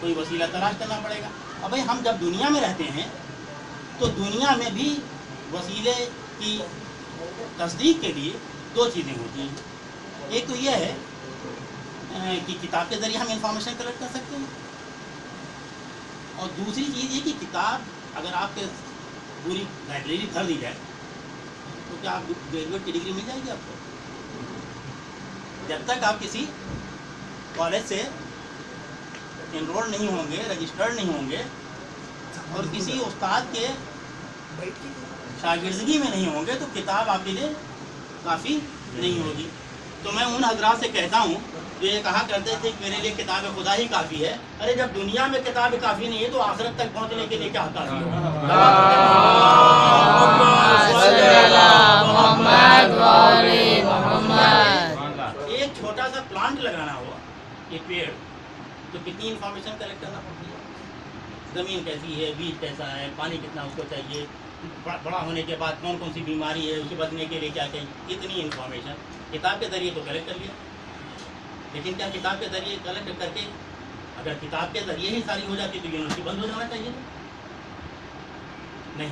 कोई वसीला तलाश करना पड़ेगा। अब भाई हम जब दुनिया में रहते हैं तो दुनिया में भी वसीले की तस्दीक के लिए दो चीज़ें होती हैं। एक तो यह है कि किताब के ज़रिए हम इंफॉर्मेशन कलेक्ट कर सकते हैं, और दूसरी चीज़ ये कि किताब अगर आपके पूरी लाइब्रेरी भर दी जाए तो क्या आप ग्रेजुएट की डिग्री मिल जाएगी आपको? जब तक आप किसी कॉलेज से एनरोल नहीं होंगे, रजिस्टर्ड नहीं होंगे और किसी उस्ताद के शागिर्दगी में नहीं होंगे तो किताब आपके लिए काफ़ी नहीं होगी। तो मैं उन हजरात से कहता हूँ जो ये कहा करते थे कि मेरे लिए किताब खुदा ही काफ़ी है। अरे जब दुनिया में किताब काफ़ी नहीं है तो आखिरत तक पहुँचने के लिए क्या काफ़ी होगा? एक छोटा सा प्लांट लगाना हो, एक पेड़, तो कितनी इंफॉर्मेशन कलेक्ट करना पड़ती है? ज़मीन कैसी है, बीज कैसा है, पानी कितना उसको चाहिए, बड़ा होने के बाद कौन कौन सी बीमारी है, उससे बचने के लिए क्या चाहिए, इतनी इंफॉर्मेशन किताब के ज़रिए तो कलेक्ट कर लिया। लेकिन क्या किताब के ज़रिए कलेक्ट करके अगर किताब के ज़रिए ही सारी हो जाती तो यूनिवर्सिटी बंद हो जाना चाहिए? नहीं,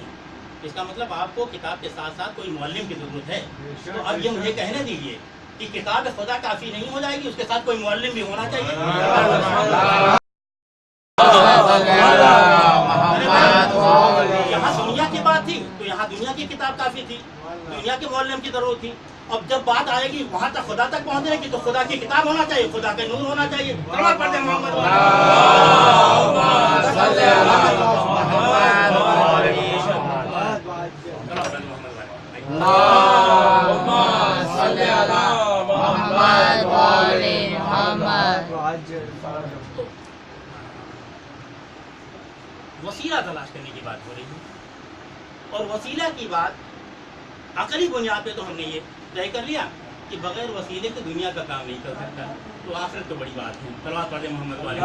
इसका मतलब आपको किताब के साथ साथ कोई मुअल्लिम की ज़रूरत है। तो अब ये मुझे कहने दीजिए कि किताब खुदा काफ़ी नहीं हो जाएगी, उसके साथ कोई मुअल्लिम भी होना चाहिए। यहाँ दुनिया की बात थी तो यहाँ दुनिया की किताब काफ़ी थी, दुनिया के मुअल्लिम की ज़रूरत थी। अब जब बात आएगी वहाँ तक खुदा तक पहुँचने की तो खुदा की किताब होना चाहिए, खुदा के नूर होना चाहिए। पढ़ते मोहम्मद वसीला तलाश करने की बात हो रही है, और वसीला की बात अकली बुनियाद पे तो हमने ये तय कर लिया कि बगैर वसीले के दुनिया का काम नहीं कर सकता। तो आखिरत तो बड़ी बात है। सलवात पढ़े मोहम्मद वाले।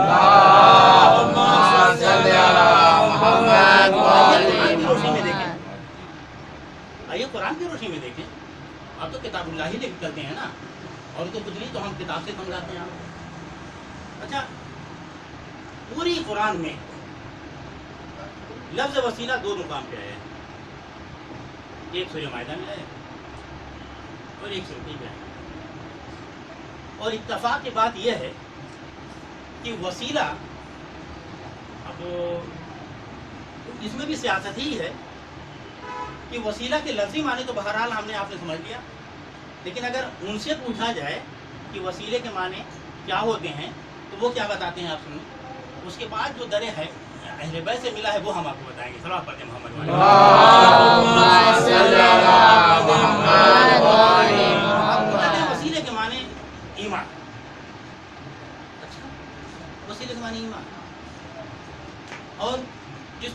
रोशनी में देखें, आइए कुरान की रोशनी में देखें। अब तो किताबुल्लाह ही लेकर चलते हैं ना, और तो कुछ नहीं तो हम किताब से समझाते हैं। अच्छा, पूरी कुरान में लफ्ज़ वसीला दो मुकाम पे आया है, एक सूरह माइदा में है और एक सूरह में है। और इत्तफाक की बात यह है कि वसीला, अब इसमें भी सियासत ही है कि वसीला के लफ्ज़ी माने तो बहरहाल हमने आपने समझ लिया, लेकिन अगर उनसे पूछा जाए कि वसीले के माने क्या होते हैं तो वो क्या बताते हैं आप सुनो। उसके बाद जो दरे है अहले बैत से मिला है वो हम आपको बताएंगे। सलावत पढ़ते मोहम्मद वाले। वसीले के माने ईमान। अच्छा, वसीले के माने ईमान, और जिस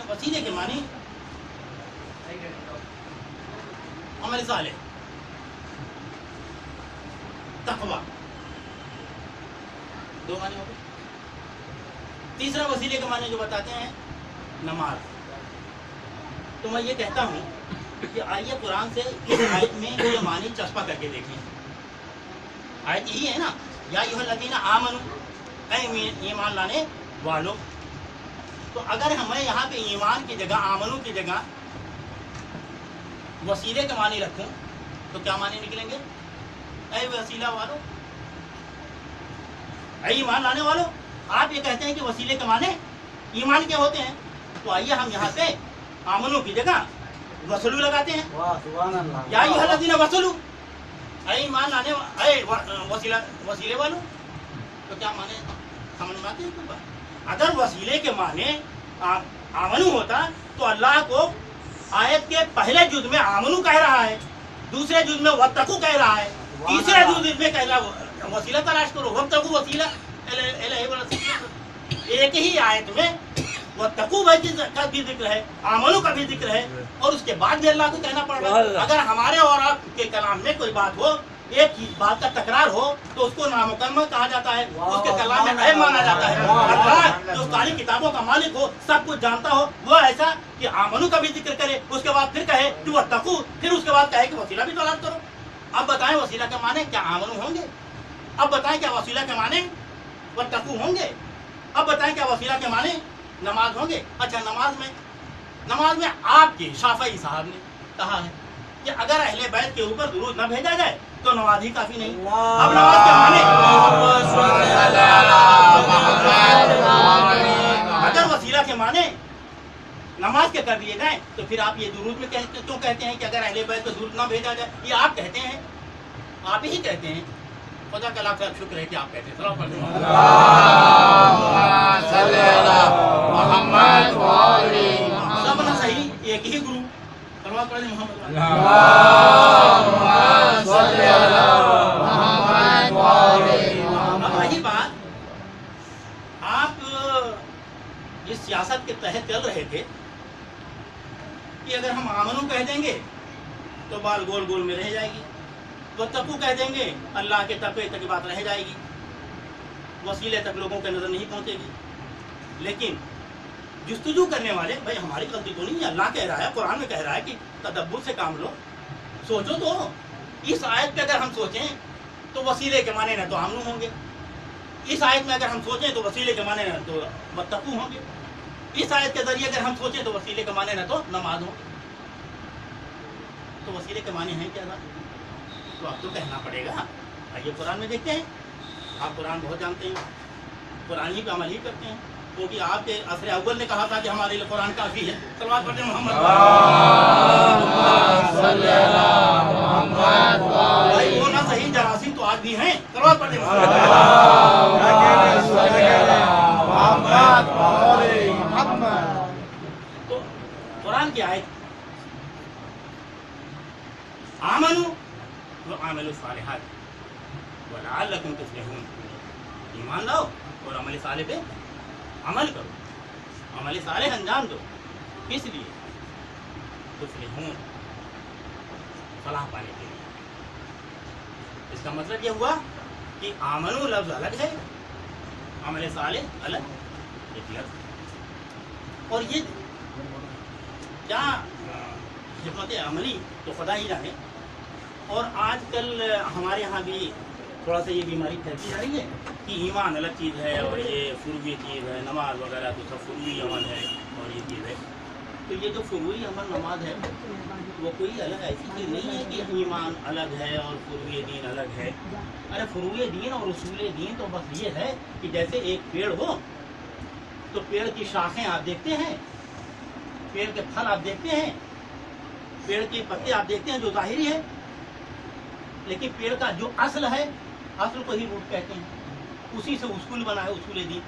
वसीले के माने अमल सालेह, तक़वा, दो माने हो गए। तीसरा वसीले के माने जो बताते हैं नमाज। तो मैं ये कहता हूँ कि आइए कुरान से इस आयत में ये मानी चस्पा करके देखें। आयत यही है ना, या अय्युहल्लज़ीना आमनू, ऐ ईमान लाने वालों। तो अगर हमें यहाँ पे ईमान की जगह, आमनू की जगह वसीले के मानी रखूँ तो क्या माने निकलेंगे? ऐ वसीला वालों, ऐ ईमान लाने वालों। आप ये कहते हैं कि वसीले के माने ईमान के होते हैं, तो आइए हम यहाँ पे आमनू की जगह वसलू लगाते हैं। या अय्युहल्लज़ीना वसलू, ऐ ईमान लाने, ऐ वसीले वालों। तो क्या माने समझ में आते हैं? अगर वसीले के माने आमनू होता तो अल्लाह को आयत के पहले जुज में आमनू कह रहा है, दूसरे जुज में वत्तकू कह रहा है, तीसरे जुज में कह रहा वसीला तलाश करो, वत्तकू वसीला। एक ही आयत में वत्तकू का भी जिक्र है, आमनू का भी जिक्र है, और उसके बाद भी अल्लाह को कहना पड़ रहा है। अगर हमारे और आपके कलाम में कोई बात हो, एक ही बात का तकरार हो, तो उसको नामुकम्मल कहा जाता है, उसके कलाम में ऐब माना जाता है। अल्लाह जो सारी किताबों का मालिक हो, सब कुछ जानता हो, वो ऐसा कि आमनू का भी जिक्र करे, उसके बाद फिर कहे कि वत्तकू, फिर उसके बाद कहे कि वसीला भी तलाश करो। अब बताएं वसीला के माने क्या आमनू होंगे? अब बताएं क्या वसीला के माने वत्तकू होंगे? अब बताएं क्या वसीला के माने नमाज होंगे? अच्छा, नमाज में आपके शाफई साहब ने कहा है कि अगर अहले बैत के ऊपर दुरूद न भेजा जाए तो नमाज ही काफी नहीं। अब नमाज के माने अगर वसीला के माने नमाज के कर दिए जाए तो फिर आप ये दुरूद में क्यों कहते हैं कि अगर अहले बैत को दुरूद न भेजा जाए? ये आप कहते हैं, आप ही कहते हैं। खुदा का लाख शुक्र है कि आप कहते हैं। सब ना सही, एक ही गुरु। अब रही बात, आप इस सियासत के तहत चल रहे थे कि अगर हम आमनू कह देंगे तो बाल गोल गोल में रह जाएगी, तो तकू कह देंगे अल्लाह के तकवे तक बात रह जाएगी, वसीले तक लोगों के नजर नहीं पहुंचेगी। लेकिन जुस्तजू करने वाले, भाई हमारी गलती तो नहीं है, अल्लाह कह रहा है, कुरान में कह रहा है कि तदब्बुर से काम लो, सोचो तो। इस आयत पे अगर हम सोचें तो वसीले के माने ना तो आमनू होंगे, इस आयत में अगर हम सोचें तो वसीले के माने ना तो वत्तकू होंगे, इस आयत के जरिए अगर हम सोचें तो वसीले के माने ना तो नमाज होंगे। तो वसीले के माने हैं क्या? तो अब तो कहना पड़ेगा। आइए कुरान में देखते हैं। आप कुरान बहुत जानते हैं, कुरान ही पे अमल ही करते हैं, क्योंकि आपके असर अव्वल ने कहा था कि हमारे लिए कुरान काफी है। सल्लल्लाहु अलैहि मोहम्मद भाई वो ना सही जरासीम तो आज भी हैं। सल्लल्लाहु अलैहि मोहम्मद। तो कुरान की आयत आमनू व आमलु सालिहात व लअल्लकुम तुफ्लिहून, ईमान लाओ और अमल सालिह पे अमल करो, अमल सालिह अंजाम दो, इसलिए तुफ्लिहून, फलाह पाने के लिए। इसका मतलब यह हुआ कि आमनू लफ्ज अलग है, अमल सालिह अलग एक लफ्ज। और ये क्या हिकमत अमली तो खुदा ही जाने। और आजकल हमारे यहाँ भी थोड़ा सा ये बीमारी फैलती जा रही है कि ईमान अलग चीज़ है और ये फुरूई चीज़ है, नमाज वगैरह तो सब फुरूई अमल है और ये चीज़ है। तो ये जो फुरूई अमल नमाज है वो कोई अलग ऐसी चीज़ नहीं है कि ईमान अलग है और फुरूई दीन अलग है। अरे फुरूई दीन और उसूल दीन तो बस ये है कि जैसे एक पेड़ हो तो पेड़ की शाखें आप देखते हैं, पेड़ के फल आप देखते हैं, पेड़ के पत्ते आप देखते हैं जो जाहिरी है, लेकिन पेड़ का जो असल है, असल को ही रूट कहते हैं, उसी से उसूल बना है, उसूल दीन।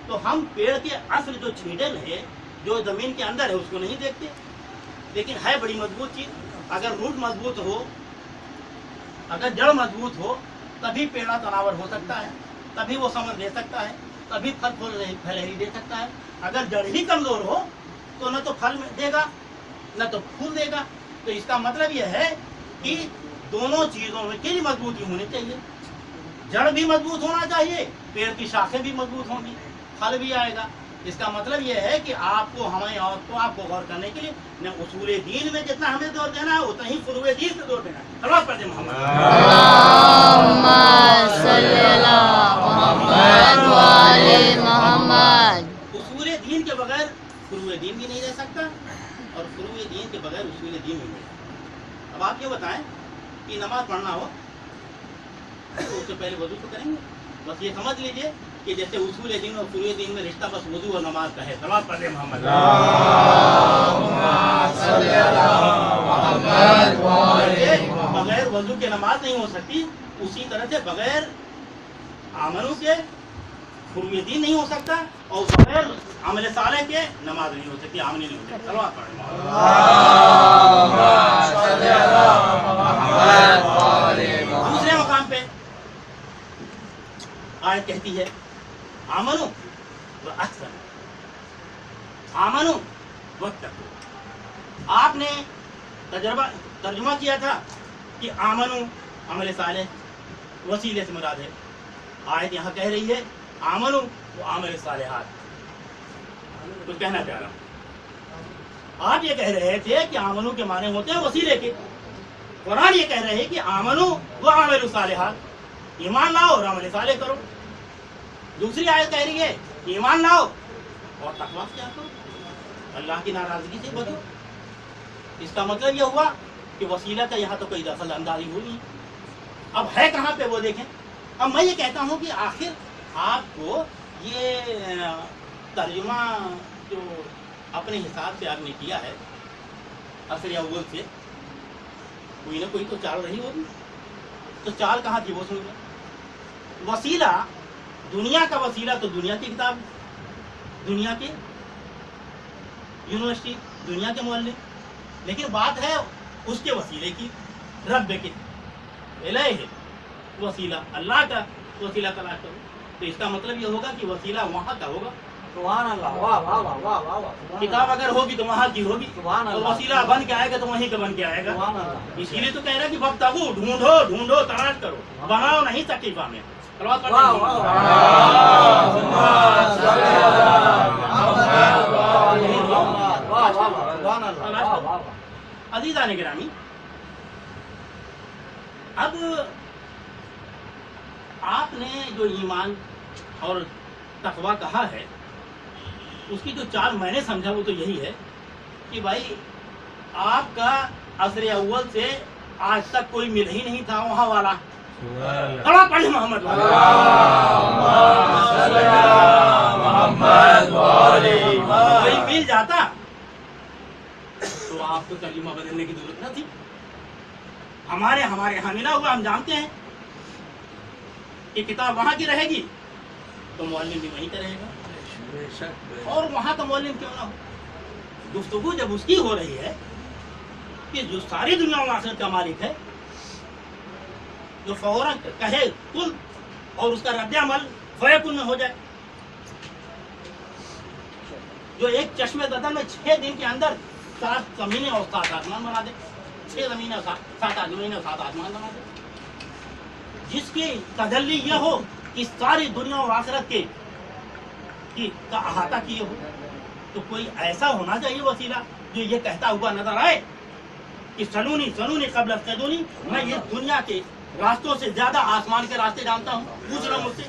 तो हम पेड़ के असल जो छीडल है, जो जमीन के अंदर है, उसको नहीं देखते, लेकिन है बड़ी मजबूत चीज। अगर रूट मजबूत हो, अगर जड़ मजबूत हो, तभी पेड़ा तनावर हो सकता है, तभी वो समझ ले सकता है, तभी फल फलहरी दे सकता है। अगर जड़ ही कमजोर हो तो न तो फल देगा न तो फूल देगा। तो इसका मतलब यह है कि दोनों चीजों में की मजबूती होनी चाहिए, जड़ भी मजबूत होना चाहिए, पेड़ की शाखें भी मजबूत होंगी, फल भी आएगा। इसका मतलब यह है कि आपको, हमें और तो आपको गौर करने के लिए न उसूल दीन में जितना हमें जोर देना है उतना ही फुरूए दीन से जोर देना है। सल्लल्लाहु अलैहि मोहम्मद उसूल दीन के बगैर फुरूए दीन भी नहीं रह सकता और फुरूए दीन के बगैर उसूल दीन भी नहीं रह सकता। अब आप ये बताएं कि नमाज पढ़ना हो तो उससे पहले वजू तो करेंगे। बस ये समझ लीजिए कि जैसे उसूल दीन और फुरूए दीन में रिश्ता बस वजू और नमाज का है। सल्लल्लाहु अलैहि मोहम्मद। बगैर वजू के नमाज नहीं हो सकती, उसी तरह से बगैर आमनू के फुरूए दीन नहीं हो सकता और बगैर अमल साले के नमाज नहीं हो सकती, आमनी नहीं हो सकती। सल्लल्लाहु अलैहि मोहम्मद। दूसरे मकाम पे आयत कहती है आमनू व अक्सर, आमनू व तक़वा। आपने तर्जुमा किया था कि आमनू अमल साले वसीले से मुराद है। आयत यहाँ कह रही है आमनू व अमल सालिहात। तो कहना चाह रहा हूँ, आप ये कह रहे थे कि आमनू के माने होते हैं वसीले के, कुरान ये कह रहे हैं कि आमनू व अमल सालिहात, ईमान लाओ और अमल साले करो। दूसरी आयत कह रही है ईमान लाओ और तकवा से करो, अल्लाह की नाराजगी से बचो। इसका मतलब यह हुआ कि वसीला का यहाँ तो कोई दखल अंदाजी हुई नहीं। अब है कहाँ पे वो देखें। अब मैं ये कहता हूँ कि आखिर आपको ये तर्जुमा जो अपने हिसाब से आपने किया है असर अव्वल से, कोई ना कोई तो चाल रही होगी। तो चाल कहाँ थी वो सुन लो। वसीला, दुनिया का वसीला तो दुनिया की किताब, दुनिया के यूनिवर्सिटी, दुनिया के मोहल्ले, लेकिन बात है उसके वसीले की, रब के इलाही वसीला, अल्लाह का वसीला तलाश करो। तो इसका मतलब ये होगा कि वसीला वहाँ का होगा। सुभान अल्लाह, वाह वाह वाह वाह वाह वाह। किताब अगर होगी तो वहाँ की होगी, सुभान और अल्लाह। वसीला बन के आएगा तो वहीं का बन के आएगा। सुभान अल्लाह। इसीलिए तो कह रहा है कि बख्तगू, ढूंढो ढूंढो, तलाश करो, बनाओ नहीं तकलीफा में। वाह वाह वाह। अजीजा ने गिरामी, अब आपने जो ईमान और तकवा कहा है, उसकी जो चाल मैंने समझा वो तो यही है कि भाई आपका असर अव्वल से आज तक कोई मिल ही नहीं था वहाँ वाला। पढ़े मोहम्मद कोई मिल जाता तो आपको कलीमा बदलने की जरूरत न थी। हमारे यहाँ मिला हुआ, हम जानते हैं कि किताब वहाँ की रहेगी तो मौलिम भी वहीं का रहेगा, और वहाँ का मौलिम क्यों ना हो। गुफ्तगू जब उसकी हो रही है कि जो सारी दुनिया और आखिरत का मालिक है, जो फौरन कहे कुल और उसका रद्द-ए-अमल फयकुन में हो जाए, जो एक चश्मे ददन में 6 दिन के अंदर 7 जमीनें और 7 आसमान बना दे, 6 जमीनें 7 जमीनें और 7 आसमान बना दे, जिसकी तजल्ली यह हो कि सारी दुनिया और आखिरत की का अहाता किए हो, तो कोई ऐसा होना चाहिए वसीला जो ये कहता हुआ नजर आए कि सनूनी सनूनी क़ब्ल सदूनी, मैं इस दुनिया के रास्तों से ज्यादा आसमान के रास्ते जानता हूँ, पूछ लो मुझसे।